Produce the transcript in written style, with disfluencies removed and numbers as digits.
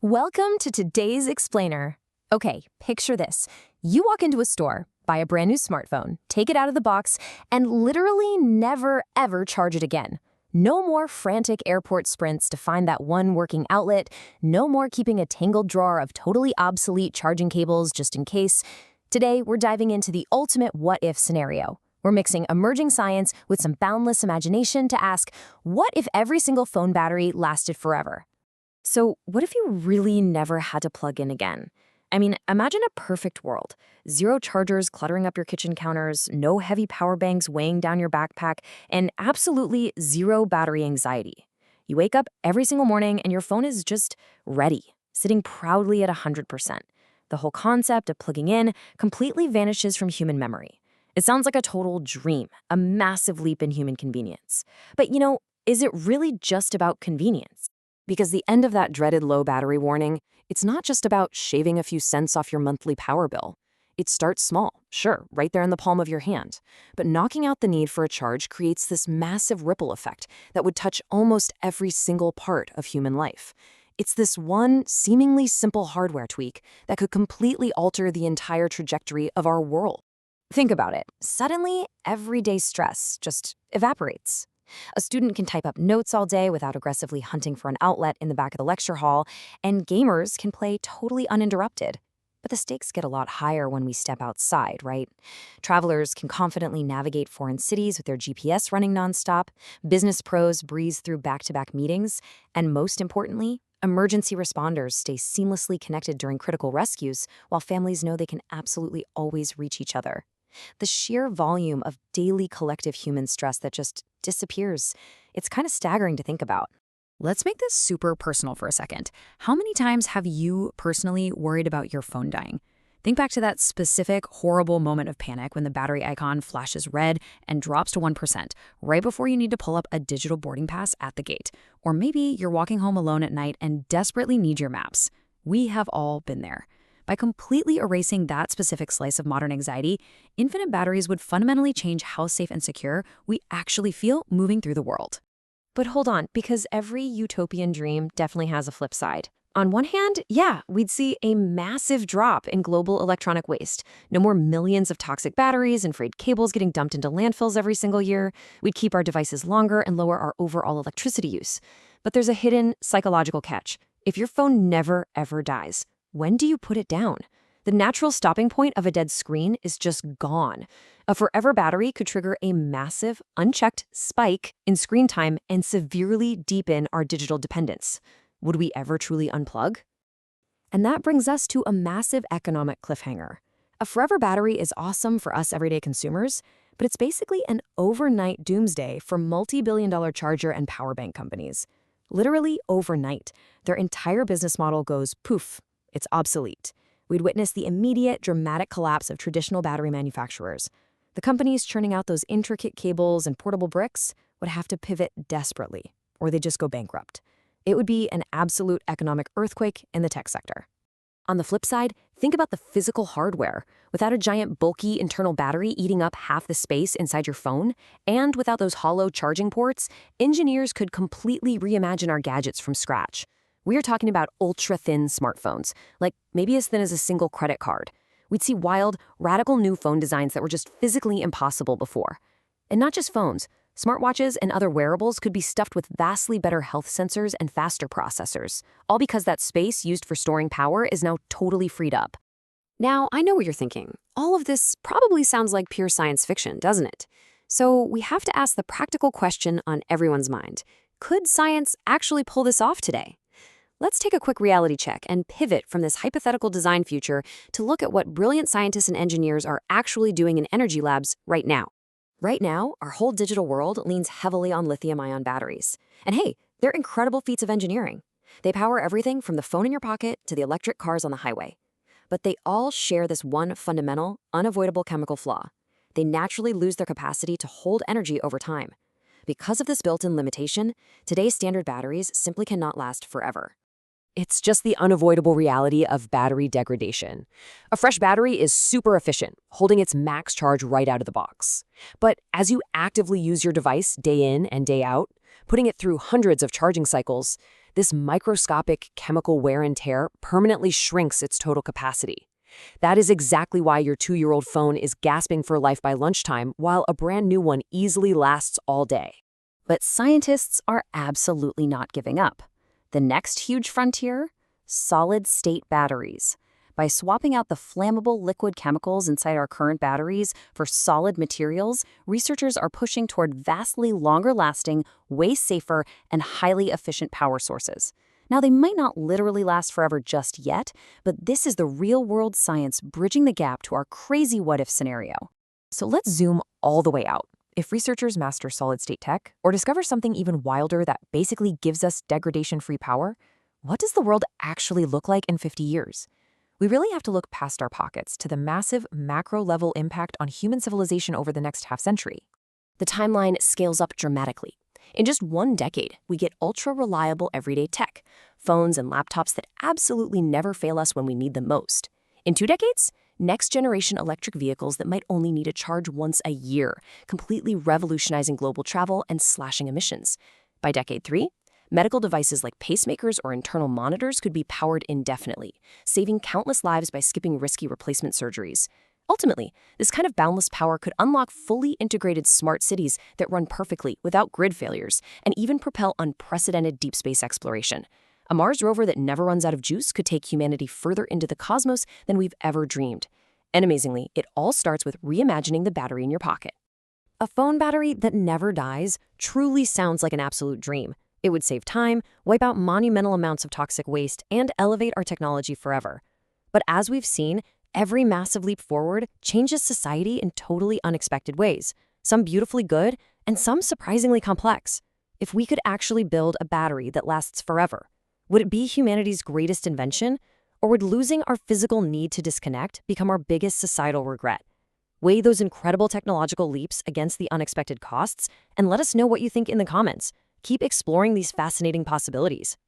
Welcome to today's explainer. Okay, picture this. You walk into a store, buy a brand new smartphone, take it out of the box, and literally never ever charge it again. No more frantic airport sprints to find that one working outlet. No more keeping a tangled drawer of totally obsolete charging cables just in case. Today, we're diving into the ultimate what-if scenario. We're mixing emerging science with some boundless imagination to ask, what if every single phone battery lasted forever? So, what if you really never had to plug in again? I mean, imagine a perfect world. Zero chargers cluttering up your kitchen counters, no heavy power banks weighing down your backpack, and absolutely zero battery anxiety. You wake up every single morning and your phone is just ready, sitting proudly at 100%. The whole concept of plugging in completely vanishes from human memory. It sounds like a total dream, a massive leap in human convenience. But is it really just about convenience? Because the end of that dreaded low battery warning, it's not just about shaving a few cents off your monthly power bill. It starts small, sure, right there in the palm of your hand. But knocking out the need for a charge creates this massive ripple effect that would touch almost every single part of human life. It's this one seemingly simple hardware tweak that could completely alter the entire trajectory of our world. Think about it. Suddenly, everyday stress just evaporates. A student can type up notes all day without aggressively hunting for an outlet in the back of the lecture hall, and gamers can play totally uninterrupted. But the stakes get a lot higher when we step outside, right? Travelers can confidently navigate foreign cities with their GPS running nonstop, business pros breeze through back-to-back meetings, and most importantly, emergency responders stay seamlessly connected during critical rescues while families know they can absolutely always reach each other. The sheer volume of daily collective human stress that just disappears, it's kind of staggering to think about. Let's make this super personal for a second. How many times have you personally worried about your phone dying? Think back to that specific, horrible moment of panic when the battery icon flashes red and drops to 1%, right before you need to pull up a digital boarding pass at the gate. Or maybe you're walking home alone at night and desperately need your maps. We have all been there. By completely erasing that specific slice of modern anxiety, infinite batteries would fundamentally change how safe and secure we actually feel moving through the world. But hold on, because every utopian dream definitely has a flip side. On one hand, yeah, we'd see a massive drop in global electronic waste. No more millions of toxic batteries and frayed cables getting dumped into landfills every single year. We'd keep our devices longer and lower our overall electricity use. But there's a hidden psychological catch. If your phone never, ever dies, when do you put it down? The natural stopping point of a dead screen is just gone. A forever battery could trigger a massive, unchecked spike in screen time and severely deepen our digital dependence. Would we ever truly unplug? And that brings us to a massive economic cliffhanger. A forever battery is awesome for us everyday consumers, but it's basically an overnight doomsday for multi-billion-dollar charger and power bank companies. Literally overnight, their entire business model goes poof. It's obsolete. We'd witness the immediate, dramatic collapse of traditional battery manufacturers. The companies churning out those intricate cables and portable bricks would have to pivot desperately, or they'd just go bankrupt. It would be an absolute economic earthquake in the tech sector. On the flip side, think about the physical hardware. Without a giant, bulky internal battery eating up half the space inside your phone, and without those hollow charging ports, engineers could completely reimagine our gadgets from scratch. We are talking about ultra-thin smartphones, like maybe as thin as a single credit card. We'd see wild, radical new phone designs that were just physically impossible before. And not just phones. Smartwatches and other wearables could be stuffed with vastly better health sensors and faster processors, all because that space used for storing power is now totally freed up. Now, I know what you're thinking. All of this probably sounds like pure science fiction, doesn't it? So we have to ask the practical question on everyone's mind. Could science actually pull this off today? Let's take a quick reality check and pivot from this hypothetical design future to look at what brilliant scientists and engineers are actually doing in energy labs right now. Right now, our whole digital world leans heavily on lithium-ion batteries. And hey, they're incredible feats of engineering. They power everything from the phone in your pocket to the electric cars on the highway. But they all share this one fundamental, unavoidable chemical flaw. They naturally lose their capacity to hold energy over time. Because of this built-in limitation, today's standard batteries simply cannot last forever. It's just the unavoidable reality of battery degradation. A fresh battery is super efficient, holding its max charge right out of the box. But as you actively use your device day in and day out, putting it through hundreds of charging cycles, This microscopic chemical wear and tear permanently shrinks its total capacity. That is exactly why your 2-year-old phone is gasping for life by lunchtime, while a brand new one easily lasts all day. But scientists are absolutely not giving up. The next huge frontier? Solid-state batteries. By swapping out the flammable liquid chemicals inside our current batteries for solid materials, researchers are pushing toward vastly longer-lasting, way safer, and highly efficient power sources. Now, they might not literally last forever just yet, but this is the real-world science bridging the gap to our crazy what-if scenario. So let's zoom all the way out. If researchers master solid-state tech, or discover something even wilder that basically gives us degradation-free power, what does the world actually look like in 50 years? We really have to look past our pockets to the massive macro-level impact on human civilization over the next half-century. The timeline scales up dramatically. In just 1 decade, we get ultra-reliable everyday tech, phones and laptops that absolutely never fail us when we need them most. In 2 decades, next-generation electric vehicles that might only need a charge once a year, completely revolutionizing global travel and slashing emissions. By decade 3, medical devices like pacemakers or internal monitors could be powered indefinitely, saving countless lives by skipping risky replacement surgeries. Ultimately, this kind of boundless power could unlock fully integrated smart cities that run perfectly without grid failures and even propel unprecedented deep space exploration. A Mars rover that never runs out of juice could take humanity further into the cosmos than we've ever dreamed. And amazingly, it all starts with reimagining the battery in your pocket. A phone battery that never dies truly sounds like an absolute dream. It would save time, wipe out monumental amounts of toxic waste, and elevate our technology forever. But as we've seen, every massive leap forward changes society in totally unexpected ways, some beautifully good and some surprisingly complex. If we could actually build a battery that lasts forever, would it be humanity's greatest invention? Or would losing our physical need to disconnect become our biggest societal regret? Weigh those incredible technological leaps against the unexpected costs and let us know what you think in the comments. Keep exploring these fascinating possibilities.